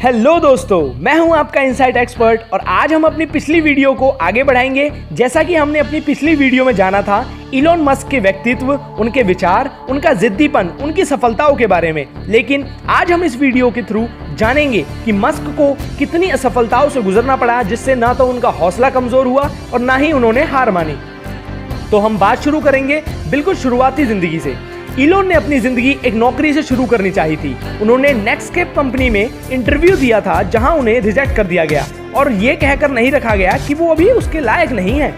Hello दोस्तों, मैं हूं आपका इनसाइट एक्सपर्ट और आज हम अपनी पिछली वीडियो को आगे बढ़ाएंगे। जैसा कि हमने अपनी पिछली वीडियो में जाना था इलॉन मस्क के व्यक्तित्व, उनके विचार, उनका जिद्दीपन, उनकी सफलताओं के बारे में। लेकिन आज हम इस वीडियो के थ्रू जानेंगे कि मस्क को कितनी असफलताओं से गुजरना पड़ा, जिससे ना तो उनका हौसला कमजोर हुआ और ना ही उन्होंने हार मानी। तो हम बात शुरू करेंगे बिल्कुल शुरुआती जिंदगी से। इलोन ने अपनी जिंदगी एक नौकरी से शुरू करनी चाहिए थी। उन्होंने नेक्सकेप कंपनी में इंटरव्यू दिया था, जहां उन्हें रिजेक्ट कर दिया गया और ये कहकर नहीं रखा गया कि वो अभी उसके लायक नहीं है।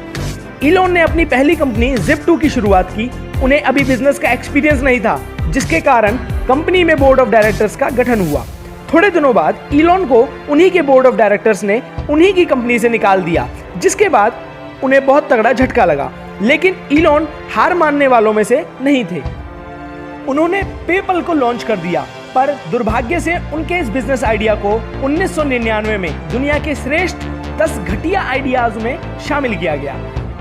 इलोन ने अपनी पहली कंपनी Zip2 की शुरुआत की। उन्हें अभी बिजनेस का एक्सपीरियंस नहीं था, जिसके कारण कंपनी में बोर्ड ऑफ डायरेक्टर्स का गठन हुआ। थोड़े दिनों बाद इलोन को उन्हीं के बोर्ड ऑफ डायरेक्टर्स ने उन्हीं की कंपनी से निकाल दिया, जिसके बाद उन्हें बहुत तगड़ा झटका लगा। लेकिन इलोन हार मानने वालों में से नहीं थे। उन्होंने पेपल को लॉन्च कर दिया, पर दुर्भाग्य से उनके इस बिजनेस आइडिया को 1999 में दुनिया के श्रेष्ठ 10 घटिया आइडियाज में शामिल किया गया।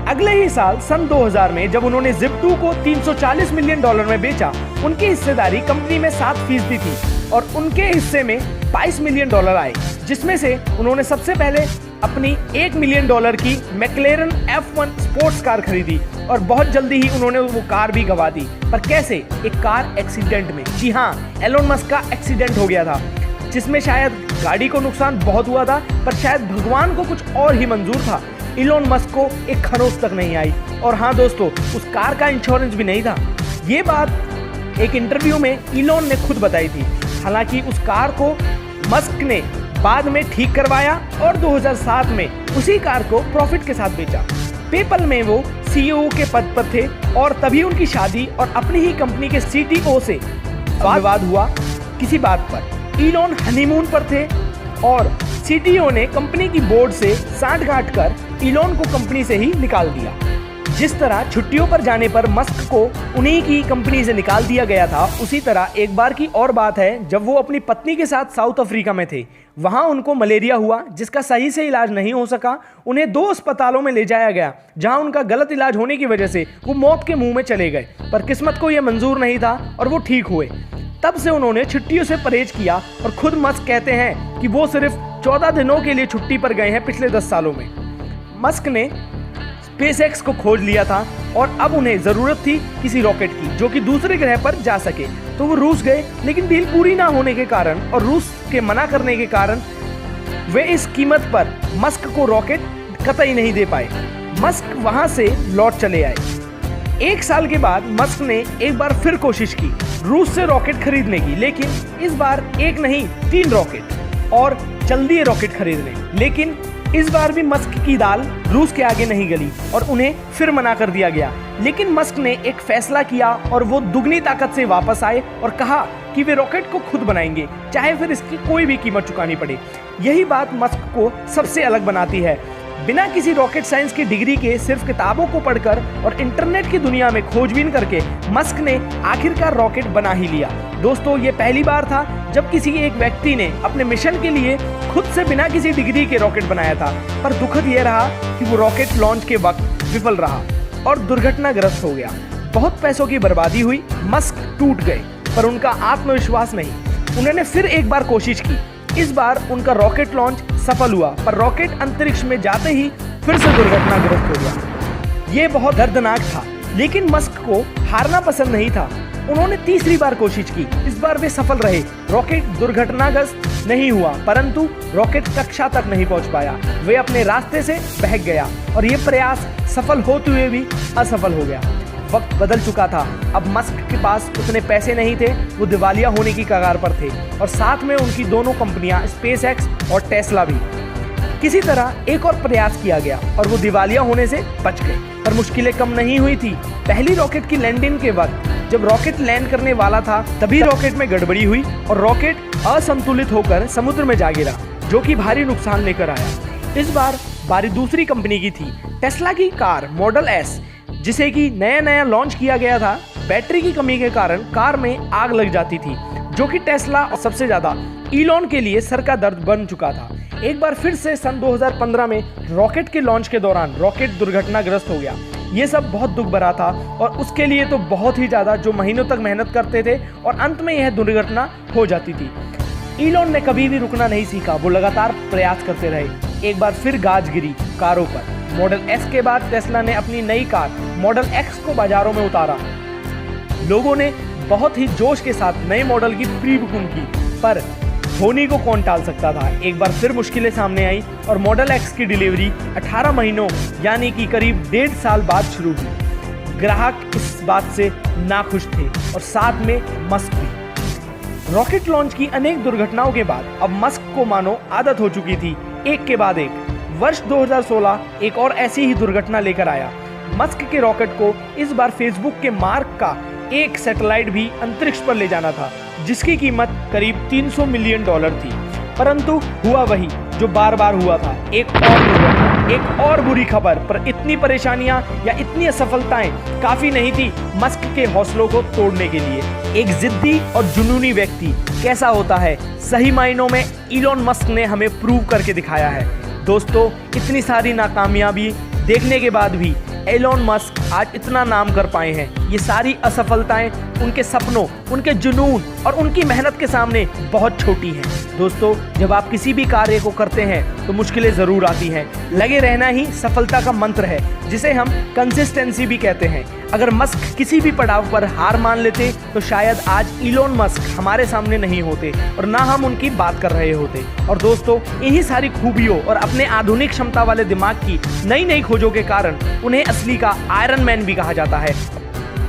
अगले ही साल सन 2000 में जब उन्होंने Zip2 को $340 मिलियन में बेचा, उनकी हिस्सेदारी कंपनी में 7% थी और उनके हिस्से में $22 मिलियन आए, जिसमें से उन्होंने सबसे पहले अपनी $1 मिलियन की मैक्लेरन F1 स्पोर्ट्स कार खरीदी और बहुत जल्दी ही उन्होंने वो कार भी गंवा दी। पर कैसे? एक कार एक्सीडेंट में। जी हाँ, एलोन मस्क का एक्सीडेंट हो गया था, जिसमें शायद गाड़ी को नुकसान बहुत हुआ था, पर शायद भगवान को कुछ और ही मंजूर था। इलोन मस्क को एक खरोंच तक नहीं आई। और हाँ दोस्तों, उस कार का इंश्योरेंस भी नहीं था। ये बात एक इंटरव्यू में इलोन ने खुद बताई थी। हालांकि उस कार को मस्क ने बाद में ठीक करवाया और 2007 में उसी कार को प्रॉफिट के साथ बेचा। पेपल में वो सीईओ के पद पर थे और तभी उनकी शादी और अपनी ही कंपनी के सीटीओ से विवाद हुआ किसी बात पर। इलोन हनीमून पर थे और सीटीओ ने कंपनी की बोर्ड से सांठ-गांठ कर इलोन को कंपनी से ही निकाल दिया। जिस तरह छुट्टियों पर जाने पर मस्क को उन्हीं की कंपनी से निकाल दिया गया था, उसी तरह एक बार की और बात है, जब वो अपनी पत्नी के साथ साउथ अफ्रीका में थे। वहां उनको मलेरिया हुआ, जिसका सही से इलाज नहीं हो सका। उन्हें 2 अस्पतालों में ले जाया गया, जहां उनका गलत इलाज होने की वजह से वो मौत के मुंह में चले गए। पर किस्मत को यह मंजूर नहीं था और वो ठीक हुए। तब से उन्होंने छुट्टियों से परहेज किया और खुद मस्क कहते हैं कि वो सिर्फ 14 दिनों के लिए छुट्टी पर गए हैं पिछले 10 सालों में। मस्क ने SpaceX को खोज लिया था और अब उन्हें जरूरत थी किसी रॉकेट की जो कि दूसरे ग्रह पर जा सके। तो वो रूस गए, लेकिन डील पूरी ना होने के कारण और रूस के मना करने के कारण वे इस कीमत पर मस्क को रॉकेट कतई नहीं दे पाए। मस्क वहां से लौट चले आए। 1 साल के बाद मस्क ने एक बार फिर कोशिश की रूस से रॉकेट खरीदने की, लेकिन इस बार एक नहीं 3 रॉकेट और चल दिए रॉकेट खरीदने। लेकिन इस बार भी मस्क की दाल रूस के आगे नहीं गली और उन्हें फिर मना कर दिया गया। लेकिन मस्क ने एक फैसला किया और वो दुगनी ताकत से वापस आए और कहा कि वे रॉकेट को खुद बनाएंगे, चाहे फिर इसकी कोई भी कीमत चुकानी पड़े। यही बात मस्क को सबसे अलग बनाती है। बिना किसी रॉकेट साइंस की डिग्री के, सिर्फ किताबों को पढ़कर और इंटरनेट की दुनिया में खोजबीन करके मस्क ने आखिरकार रॉकेट बना ही लिया। दोस्तों, ये पहली बार था जब किसी एक व्यक्ति ने अपने मिशन के लिए खुद से बिना किसी डिग्री के रॉकेट बनाया था। पर दुखद यह रहा कि वो रॉकेट लॉन्च के वक्त विफल रहा और दुर्घटनाग्रस्त हो गया। बहुत पैसों की बर्बादी हुई, मस्क टूट गए, पर उनका आत्मविश्वास नहीं। उन्होंने फिर एक बार कोशिश की। इस बार उनका रॉकेट लॉन्च सफल हुआ, पर रॉकेट अंतरिक्ष में जाते ही फिर से दुर्घटनाग्रस्त हो गया। ये बहुत दर्दनाक था, लेकिन मस्क को हारना पसंद नहीं था। उन्होंने तीसरी बार कोशिश की। इस बार वे सफल रहे। रॉकेट दुर्घटनाग्रस्त नहीं हुआ, परंतु रॉकेट कक्षा तक नहीं पहुंच पाया। वे अपने रास्ते से बहक गया और ये प्रयास सफल होते हुए भी असफल हो गया। वक्त बदल चुका था। अब मस्क के पास उतने पैसे नहीं थे, वो दिवालिया होने की कगार पर थे और साथ में उनकी दोनों कंपनियां SpaceX और टेस्ला भी। किसी तरह एक और प्रयास किया गया और वो दिवालिया होने से बच गए। पर मुश्किलें कम नहीं हुई थी। पहली रॉकेट की लैंडिंग के वक्त जब रॉकेट लैंड करने वाला था, तभी रॉकेट में गड़बड़ी हुई और रॉकेट असंतुलित होकर समुद्र में जा गिरा, जो कि भारी नुकसान लेकर आया। इस बार बारी दूसरी कंपनी की थी, टेस्ला की कार मॉडल S, जिसे कि नया लॉन्च किया गया था। बैटरी की कमी के कारण कार में आग लग जाती थी, जो कि टेस्ला और सबसे ज्यादा इलोन के लिए सर का दर्द बन चुका था। एक बार फिर से सन 2015 में रॉकेट के लॉन्च के दौरान रॉकेट दुर्घटनाग्रस्त हो गया। ये सब बहुत दुख भरा था और उसके लिए तो बहुत ही ज़्यादा, जो महीनों तक मेहनत करते थे और अंत में यह दुर्घटना हो जाती थी। इलॉन ने कभी भी रुकना नहीं सीखा, वो लगातार प्रयास करते रहे। एक बार फिर गाज गिरी कारों पर। मॉडल एस के बाद टेस्ला ने अपनी नई कार मॉडल एक्स को बाजारों में उतारा। लोगों ने बहुत ही जोश के साथ नए मॉडल की प्री बुकिंग की, पर होनी को कौन टाल सकता था। एक बार फिर मुश्किलें सामने आई और मॉडल एक्स की डिलीवरी 18 महीनों यानी कि करीब 1.5 साल बाद शुरू हुई। ग्राहक इस बात से नाखुश थे और साथ में मस्क भी। रॉकेट लॉन्च की अनेक दुर्घटनाओं के बाद अब मस्क को मानो आदत हो चुकी थी, एक के बाद एक। वर्ष 2016 एक और ऐसी ही दुर्घटना लेकर आया। मस्क के रॉकेट को इस बार फेसबुक के मार्क का एक सैटेलाइट भी अंतरिक्ष पर ले जाना था, जिसकी कीमत करीब $300 मिलियन थी। परंतु हुआ वही जो बार बार हुआ था, एक और बुरी खबर। पर इतनी परेशानियां या इतनी असफलताएं काफी नहीं थी मस्क के हौसलों को तोड़ने के लिए। एक जिद्दी और जुनूनी व्यक्ति कैसा होता है, सही मायनों में इलॉन मस्क ने हमें प्रूव करके दिखाया है। दोस्तों, इतनी सारी नाकामयाबी देखने के बाद भी एलोन मस्क आज इतना नाम कर पाए हैं। ये सारी असफलताएं उनके सपनों, उनके जुनून और उनकी मेहनत के सामने बहुत छोटी हैं। दोस्तों, जब आप किसी भी कार्य को करते हैं तो मुश्किलें ज़रूर आती हैं। लगे रहना ही सफलता का मंत्र है, जिसे हम कंसिस्टेंसी भी कहते हैं। अगर मस्क किसी भी पड़ाव पर हार मान लेते तो शायद आज इलोन मस्क हमारे सामने नहीं होते और ना हम उनकी बात कर रहे होते। और दोस्तों, इन्हीं सारी खूबियों और अपने आधुनिक क्षमता वाले दिमाग की नई नई खोजों के कारण उन्हें असली का आयरन मैन भी कहा जाता है।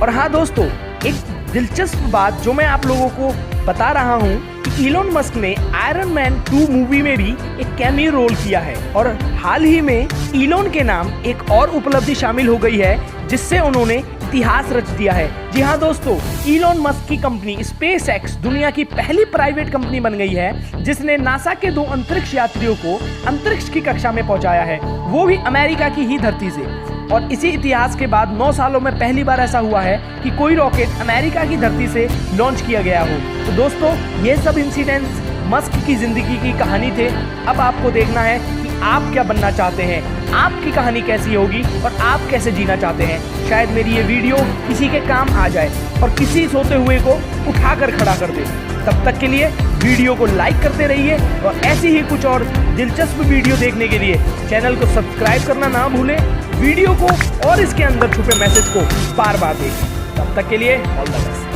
और हाँ दोस्तों, एक दिलचस्प बात जो मैं आप लोगों को बता रहा हूँ कि इलोन मस्क ने आयरन मैन 2 मूवी में भी एक कैमियो रोल किया है। और हाल ही में इलोन के नाम एक और उपलब्धि शामिल हो गई है, जिससे उन्होंने इतिहास रच दिया है। जी हाँ दोस्तों, इलोन मस्क की कंपनी स्पेस एक्स दुनिया की पहली प्राइवेट कंपनी बन गई है, जिसने नासा के 2 अंतरिक्ष यात्रियों को अंतरिक्ष की कक्षा में पहुंचाया है, वो भी अमेरिका की ही धरती से। और इसी इतिहास के बाद 9 सालों में पहली बार ऐसा हुआ है कि कोई रॉकेट अमेरिका की धरती से लॉन्च किया गया हो। तो दोस्तों, ये सब इंसिडेंट्स मस्क की जिंदगी की कहानी थे। अब आपको देखना है कि आप क्या बनना चाहते हैं, आपकी कहानी कैसी होगी और आप कैसे जीना चाहते हैं। शायद मेरी ये वीडियो किसी के काम आ जाए और किसी सोते हुए को उठाकर खड़ा कर दे। तब तक के लिए वीडियो को लाइक करते रहिए और ऐसी ही कुछ और दिलचस्प वीडियो देखने के लिए चैनल को सब्सक्राइब करना ना भूलें। वीडियो को और इसके अंदर छुपे मैसेज को बार बार देखें। तब तक के लिए ऑल द बेस्ट।